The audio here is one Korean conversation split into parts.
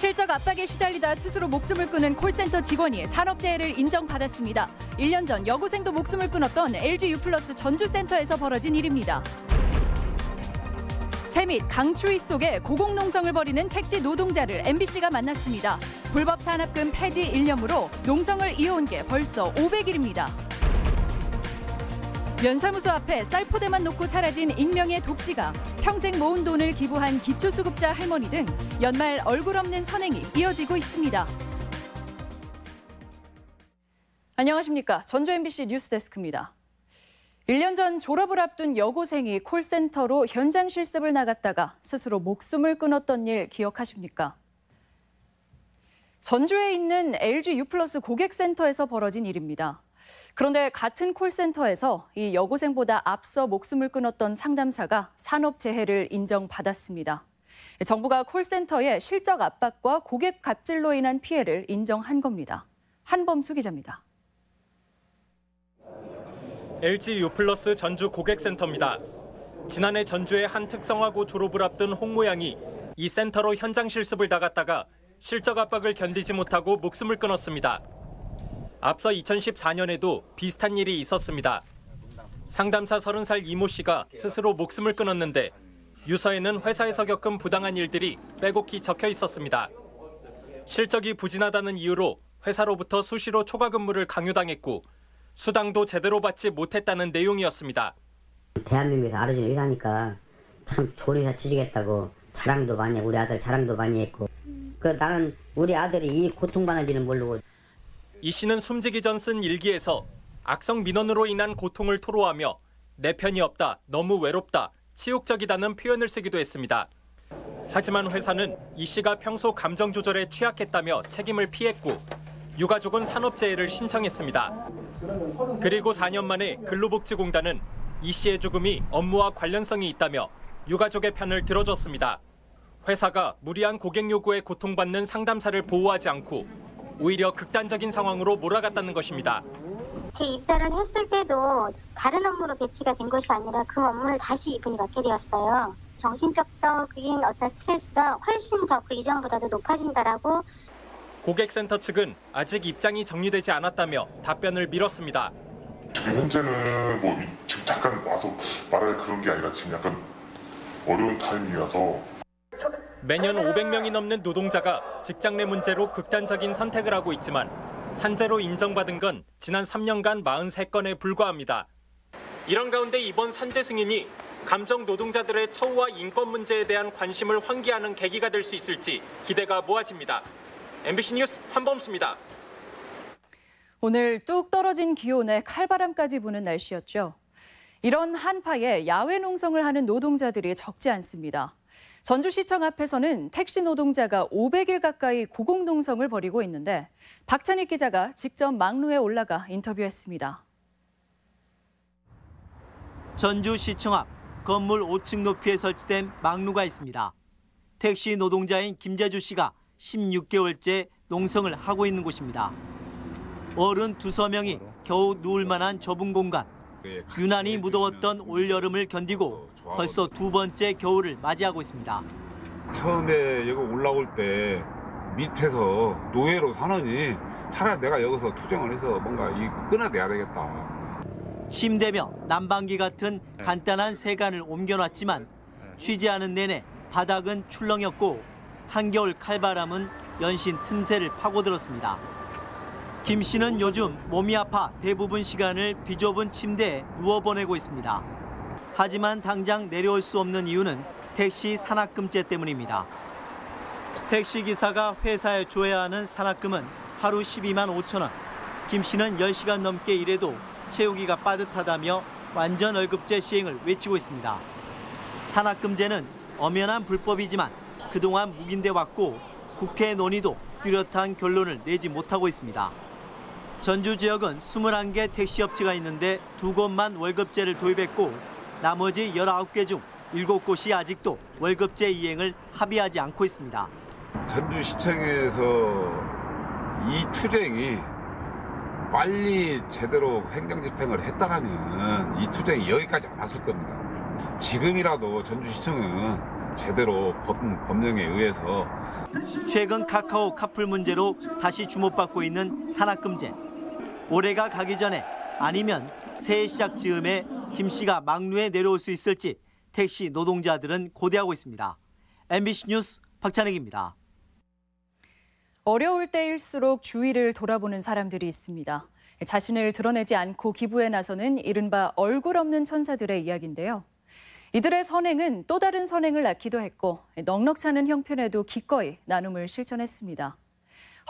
실적 압박에 시달리다 스스로 목숨을 끊은 콜센터 직원이 산업재해를 인정받았습니다. 1년 전 여고생도 목숨을 끊었던 LG U+ 전주센터에서 벌어진 일입니다. 새 및 강추위 속에 고공농성을 벌이는 택시 노동자를 MBC가 만났습니다. 불법 산업금 폐지 일념으로 농성을 이어온 게 벌써 500일입니다. 면사무소 앞에 쌀포대만 놓고 사라진 익명의 독지가, 평생 모은 돈을 기부한 기초수급자 할머니 등 연말 얼굴 없는 선행이 이어지고 있습니다. 안녕하십니까. 전주 MBC 뉴스데스크입니다. 1년 전 졸업을 앞둔 여고생이 콜센터로 현장 실습을 나갔다가 스스로 목숨을 끊었던 일 기억하십니까? 전주에 있는 LG U+ 고객센터에서 벌어진 일입니다. 그런데 같은 콜센터에서 이 여고생보다 앞서 목숨을 끊었던 상담사가 산업재해를 인정받았습니다. 정부가 콜센터의 실적 압박과 고객 갑질로 인한 피해를 인정한 겁니다. 한범수 기자입니다. LG U+ 전주 고객센터입니다. 지난해 전주의 한 특성화고 졸업을 앞둔 홍 모양이 이 센터로 현장 실습을 나갔다가 실적 압박을 견디지 못하고 목숨을 끊었습니다. 앞서 2014년에도 비슷한 일이 있었습니다. 상담사 30살 이모 씨가 스스로 목숨을 끊었는데 유서에는 회사에서 겪은 부당한 일들이 빼곡히 적혀 있었습니다. 실적이 부진하다는 이유로 회사로부터 수시로 초과 근무를 강요당했고 수당도 제대로 받지 못했다는 내용이었습니다. 대한민국에서 하루 종일 일하니까 참 조리사 지지겠다고 자랑도 많이 우리 아들 자랑도 많이 했고 나는 우리 아들이 이 고통받는지는 모르고. 이 씨는 숨지기 전 쓴 일기에서 악성 민원으로 인한 고통을 토로하며 내 편이 없다, 너무 외롭다, 치욕적이다는 표현을 쓰기도 했습니다. 하지만 회사는 이 씨가 평소 감정 조절에 취약했다며 책임을 피했고 유가족은 산업재해를 신청했습니다. 그리고 4년 만에 근로복지공단은 이 씨의 죽음이 업무와 관련성이 있다며 유가족의 편을 들어줬습니다. 회사가 무리한 고객 요구에 고통받는 상담사를 보호하지 않고 오히려 극단적인 상황으로 몰아갔다는 것입니다. 제 입사를 했을 때도 다른 업무로 배치가 된 것이 아니라 그 업무를 다시 이분이 맡게 되었어요. 정신적인 어떤 스트레스가 훨씬 더 그 이전보다도 높아진다라고. 고객센터 측은 아직 입장이 정리되지 않았다며 답변을 미뤘습니다. 지금 현재는 지금 잠깐 와서 말할 그런 게 아니라 지금 약간 어려운 타이밍이라서. 매년 500명이 넘는 노동자가 직장 내 문제로 극단적인 선택을 하고 있지만 산재로 인정받은 건 지난 3년간 43건에 불과합니다. 이런 가운데 이번 산재 승인이 감정 노동자들의 처우와 인권 문제에 대한 관심을 환기하는 계기가 될 수 있을지 기대가 모아집니다. MBC 뉴스 한범수입니다. 오늘 뚝 떨어진 기온에 칼바람까지 부는 날씨였죠. 이런 한파에 야외 농성을 하는 노동자들이 적지 않습니다. 전주시청 앞에서는 택시 노동자가 500일 가까이 고공농성을 벌이고 있는데 박찬익 기자가 직접 막루에 올라가 인터뷰했습니다. 전주시청 앞 건물 5층 높이에 설치된 막루가 있습니다. 택시 노동자인 김재주 씨가 16개월째 농성을 하고 있는 곳입니다. 어른 두서 명이 겨우 누울 만한 좁은 공간. 유난히 무더웠던 올여름을 견디고 벌써 두 번째 겨울을 맞이하고 있습니다. 처음에 여기 올라올 때 밑에서 노예로 사느니 차라리 내가 여기서 투쟁을 해서 뭔가 끊어내야 되겠다. 침대며 난방기 같은 간단한 세간을 옮겨놨지만 쉬지 않은 내내 바닥은 출렁였고 한겨울 칼바람은 연신 틈새를 파고들었습니다. 김 씨는 요즘 몸이 아파 대부분 시간을 비좁은 침대에 누워 보내고 있습니다. 하지만 당장 내려올 수 없는 이유는 택시 산학금제 때문입니다. 택시기사가 회사에 줘야 하는 산학금은 하루 12만 5천 원. 김 씨는 10시간 넘게 일해도 채우기가 빠듯하다며 완전 월급제 시행을 외치고 있습니다. 산학금제는 엄연한 불법이지만 그동안 묵인돼 왔고 국회 논의도 뚜렷한 결론을 내지 못하고 있습니다. 전주 지역은 21개 택시업체가 있는데 2곳만 월급제를 도입했고 나머지 19개 중 7곳이 아직도 월급제 이행을 합의하지 않고 있습니다. 전주시청에서 이 투쟁이 빨리 제대로 행정집행을 했다면 이 투쟁이 여기까지 안 왔을 겁니다. 지금이라도 전주시청은 제대로 법령에 의해서. 최근 카카오 카풀 문제로 다시 주목받고 있는 산악금제. 올해가 가기 전에 아니면 새해 시작 즈음에 김 씨가 막루에 내려올 수 있을지 택시 노동자들은 고대하고 있습니다. MBC 뉴스 박찬익입니다. 어려울 때일수록 주위를 돌아보는 사람들이 있습니다. 자신을 드러내지 않고 기부에 나서는 이른바 얼굴 없는 천사들의 이야기인데요. 이들의 선행은 또 다른 선행을 낳기도 했고 넉넉지 않은 형편에도 기꺼이 나눔을 실천했습니다.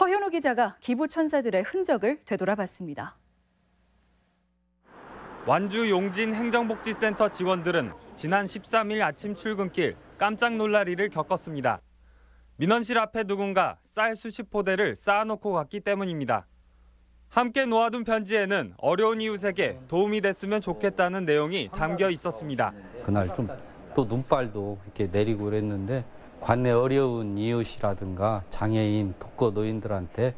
허현우 기자가 기부 천사들의 흔적을 되돌아봤습니다. 완주 용진 행정복지센터 직원들은 지난 13일 아침 출근길 깜짝 놀랄 일을 겪었습니다. 민원실 앞에 누군가 쌀 수십 포대를 쌓아놓고 갔기 때문입니다. 함께 놓아둔 편지에는 어려운 이웃에게 도움이 됐으면 좋겠다는 내용이 담겨 있었습니다. 그날 좀 또 눈발도 이렇게 내리고 그랬는데 관내 어려운 이웃이라든가 장애인, 독거 노인들한테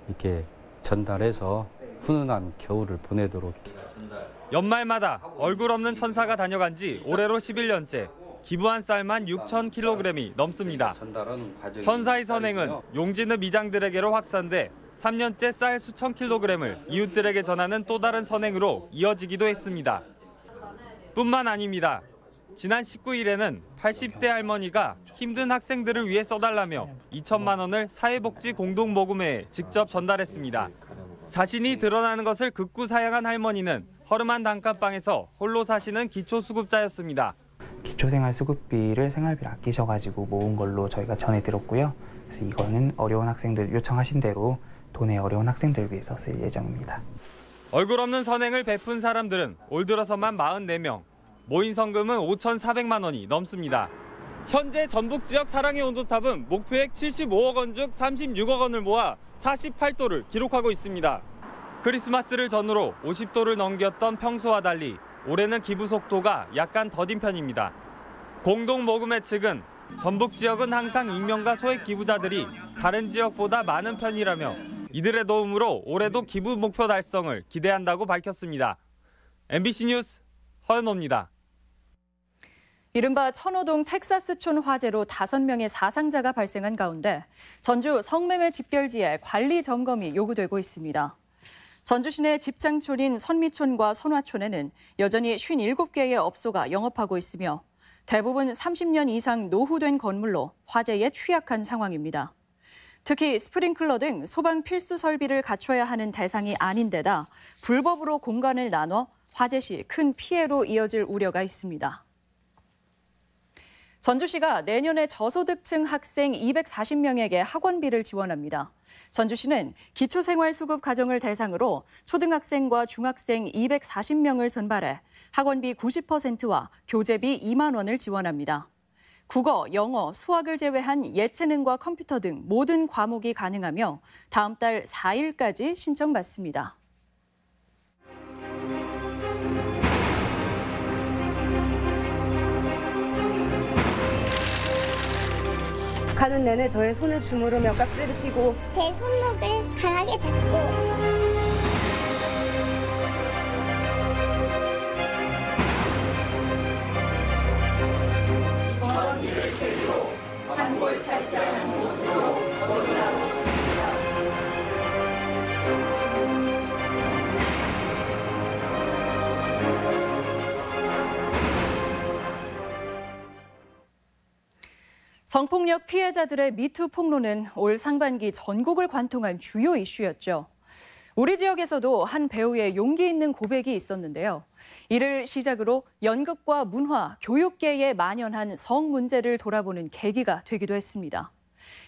이렇게 전달해서 훈훈한 겨울을 보내도록. 연말마다 얼굴 없는 천사가 다녀간 지 올해로 11년째. 기부한 쌀만 6,000kg이 넘습니다. 천사의 선행은 용진읍 이장들에게로 확산돼 3년째 쌀 수천 킬로그램을 이웃들에게 전하는 또 다른 선행으로 이어지기도 했습니다. 뿐만 아닙니다. 지난 19일에는 80대 할머니가 힘든 학생들을 위해 써달라며 2천만 원을 사회복지 공동모금회에 직접 전달했습니다. 자신이 드러나는 것을 극구 사양한 할머니는 허름한 단칸방에서 홀로 사시는 기초수급자였습니다. 기초생활수급비를 생활비를 아끼셔가지고 모은 걸로 저희가 전해드렸고요. 그래서 이거는 어려운 학생들 요청하신 대로 돈의 어려운 학생들 위해서 쓸 예정입니다. 얼굴 없는 선행을 베푼 사람들은 올 들어서만 44명. 모인 성금은 5,400만 원이 넘습니다. 현재 전북 지역 사랑의 온도탑은 목표액 75억 원 중 36억 원을 모아 48도를 기록하고 있습니다. 크리스마스를 전후로 50도를 넘겼던 평소와 달리 올해는 기부 속도가 약간 더딘 편입니다. 공동모금회 측은 전북 지역은 항상 익명과 소액 기부자들이 다른 지역보다 많은 편이라며 이들의 도움으로 올해도 기부 목표 달성을 기대한다고 밝혔습니다. MBC 뉴스 허연호입니다. 이른바 천호동 텍사스촌 화재로 5명의 사상자가 발생한 가운데 전주 성매매 집결지에 관리 점검이 요구되고 있습니다. 전주 시내 집창촌인 선미촌과 선화촌에는 여전히 57개의 업소가 영업하고 있으며 대부분 30년 이상 노후된 건물로 화재에 취약한 상황입니다. 특히 스프링클러 등 소방 필수 설비를 갖춰야 하는 대상이 아닌 데다 불법으로 공간을 나눠 화재 시 큰 피해로 이어질 우려가 있습니다. 전주시가 내년에 저소득층 학생 240명에게 학원비를 지원합니다. 전주시는 기초생활수급 가정을 대상으로 초등학생과 중학생 240명을 선발해 학원비 90%와 교재비 2만 원을 지원합니다. 국어, 영어, 수학을 제외한 예체능과 컴퓨터 등 모든 과목이 가능하며 다음 달 4일까지 신청받습니다. 가는 내내 저의 손을 주무르며 깍지를 피고 제 손목을 강하게 잡고 이번 일을 계기로 한골 탈퇴하는 모습으로 거듭나고 싶습니다. 성폭력 피해자들의 미투 폭로는 올 상반기 전국을 관통한 주요 이슈였죠. 우리 지역에서도 한 배우의 용기 있는 고백이 있었는데요. 이를 시작으로 연극과 문화, 교육계에 만연한 성 문제를 돌아보는 계기가 되기도 했습니다.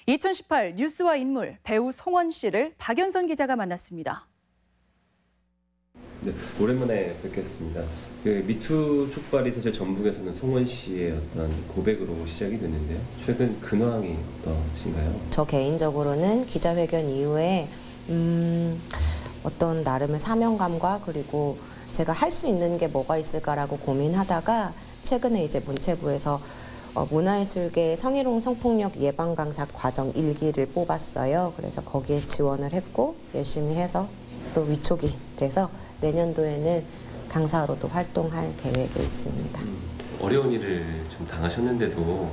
2018 뉴스와 인물 배우 송원 씨를 박연선 기자가 만났습니다. 네, 오랜만에 뵙겠습니다. 그 미투 촉발이 사실 전북에서는 송원 씨의 어떤 고백으로 시작이 됐는데요. 최근 근황이 어떠신가요? 저 개인적으로는 기자회견 이후에 어떤 나름의 사명감과 그리고 제가 할 수 있는 게 뭐가 있을까라고 고민하다가 최근에 이제 문체부에서 문화예술계 성희롱 성폭력 예방 강사 과정 1기를 뽑았어요. 그래서 거기에 지원을 했고 열심히 해서 또 위촉이 돼서 내년도에는 강사로도 활동할 계획에 있습니다. 어려운 일을 좀 당하셨는데도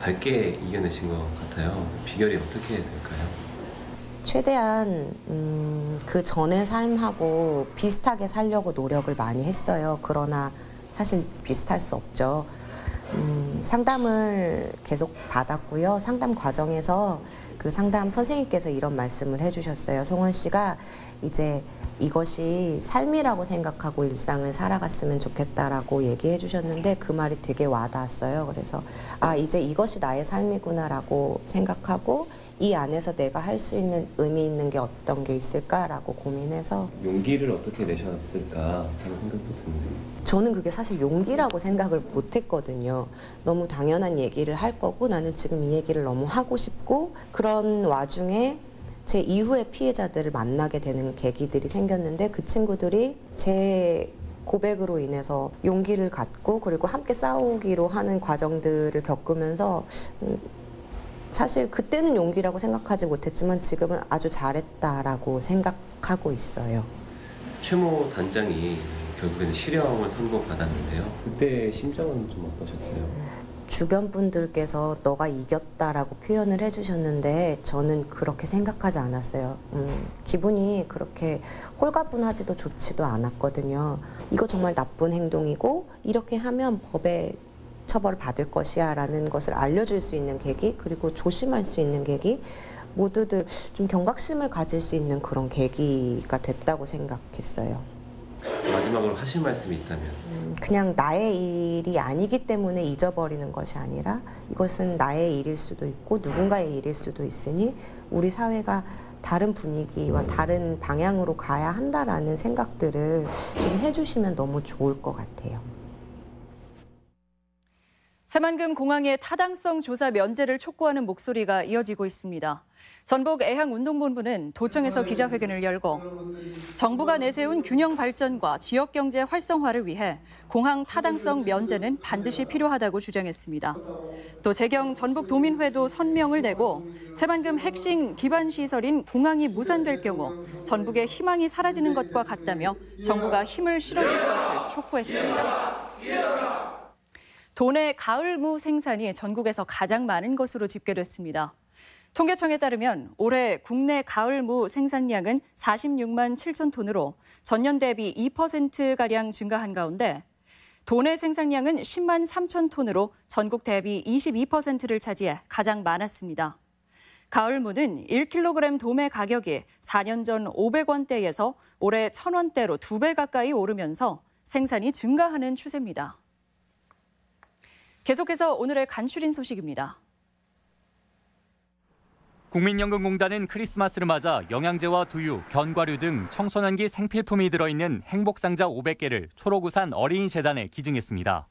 밝게 이겨내신 것 같아요. 비결이 어떻게 될까요? 최대한 그 전의 삶하고 비슷하게 살려고 노력을 많이 했어요. 그러나 사실 비슷할 수 없죠. 상담을 계속 받았고요. 상담 과정에서 그 상담 선생님께서 이런 말씀을 해주셨어요. 송원 씨가 이제 이것이 삶이라고 생각하고 일상을 살아갔으면 좋겠다라고 얘기해 주셨는데 그 말이 되게 와닿았어요. 그래서 아, 이제 이것이 나의 삶이구나라고 생각하고 이 안에서 내가 할 수 있는 의미 있는 게 어떤 게 있을까라고 고민해서 용기를 어떻게 내셨을까 하는 생각도 드는데 저는 그게 사실 용기라고 생각을 못 했거든요. 너무 당연한 얘기를 할 거고 나는 지금 이 얘기를 너무 하고 싶고 그런 와중에 제 이후에 피해자들을 만나게 되는 계기들이 생겼는데 그 친구들이 제 고백으로 인해서 용기를 갖고 그리고 함께 싸우기로 하는 과정들을 겪으면서 사실 그때는 용기라고 생각하지 못했지만 지금은 아주 잘했다라고 생각하고 있어요. 최모 단장이 결국에는 실형을 선고받았는데요. 그때 심정은 좀 어떠셨어요? 주변 분들께서 너가 이겼다라고 표현을 해주셨는데 저는 그렇게 생각하지 않았어요. 기분이 그렇게 홀가분하지도 좋지도 않았거든요. 이거 정말 나쁜 행동이고 이렇게 하면 법에 처벌을 받을 것이야 라는 것을 알려줄 수 있는 계기 그리고 조심할 수 있는 계기 모두들 좀 경각심을 가질 수 있는 그런 계기가 됐다고 생각했어요. 마지막으로 하실 말씀이 있다면? 그냥 나의 일이 아니기 때문에 잊어버리는 것이 아니라 이것은 나의 일일 수도 있고 누군가의 일일 수도 있으니 우리 사회가 다른 분위기와 다른 방향으로 가야 한다라는 생각들을 좀 해주시면 너무 좋을 것 같아요. 새만금 공항의 타당성 조사 면제를 촉구하는 목소리가 이어지고 있습니다. 전북애향운동본부는 도청에서 기자회견을 열고 정부가 내세운 균형 발전과 지역경제 활성화를 위해 공항 타당성 면제는 반드시 필요하다고 주장했습니다. 또 재경 전북도민회도 선명을 내고 새만금 핵심 기반 시설인 공항이 무산될 경우 전북의 희망이 사라지는 것과 같다며 정부가 힘을 실어줄 것을 촉구했습니다. 도내 가을무 생산이 전국에서 가장 많은 것으로 집계됐습니다. 통계청에 따르면 올해 국내 가을무 생산량은 46만 7천 톤으로 전년 대비 2%가량 증가한 가운데 도내 생산량은 10만 3천 톤으로 전국 대비 22%를 차지해 가장 많았습니다. 가을무는 1kg 도매 가격이 4년 전 500원대에서 올해 1,000원대로 2배 가까이 오르면서 생산이 증가하는 추세입니다. 계속해서 오늘의 간추린 소식입니다. 국민연금공단은 크리스마스를 맞아 영양제와 두유, 견과류 등 청소년기 생필품이 들어있는 행복상자 500개를 초록우산 어린이재단에 기증했습니다.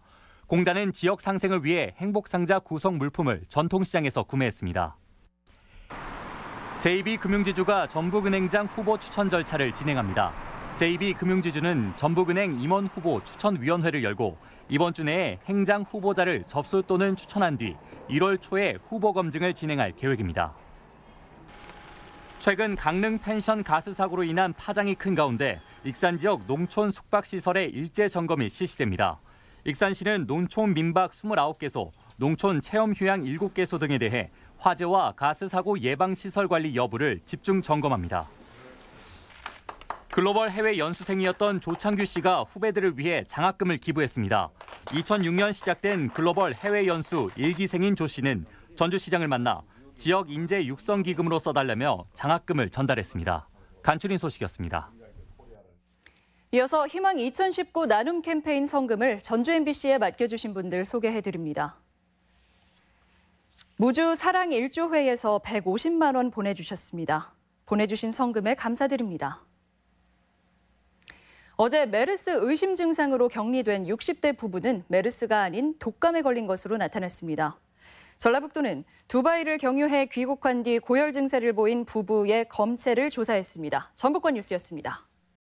공단은 지역 상생을 위해 행복상자 구성 물품을 전통시장에서 구매했습니다. JB금융지주가 전북은행장 후보 추천 절차를 진행합니다. JB금융지주는 전북은행 임원 후보 추천위원회를 열고 이번 주 내에 행장 후보자를 접수 또는 추천한 뒤 1월 초에 후보 검증을 진행할 계획입니다. 최근 강릉 펜션 가스 사고로 인한 파장이 큰 가운데 익산 지역 농촌 숙박시설의 일제 점검이 실시됩니다. 익산시는 농촌 민박 29개소, 농촌 체험 휴양 7개소 등에 대해 화재와 가스 사고 예방 시설 관리 여부를 집중 점검합니다. 글로벌 해외 연수생이었던 조창규 씨가 후배들을 위해 장학금을 기부했습니다. 2006년 시작된 글로벌 해외 연수 1기생인 조 씨는 전주시장을 만나 지역 인재 육성 기금으로 써달라며 장학금을 전달했습니다. 간추린 소식이었습니다. 이어서 희망 2019 나눔 캠페인 성금을 전주 MBC에 맡겨주신 분들 소개해드립니다. 무주 사랑 1조회에서 150만 원 보내주셨습니다. 보내주신 성금에 감사드립니다. 어제 메르스 의심 증상으로 격리된 60대 부부는 메르스가 아닌 독감에 걸린 것으로 나타났습니다. 전라북도는 두바이를 경유해 귀국한 뒤 고열 증세를 보인 부부의 검체를 조사했습니다. 전북권 뉴스였습니다.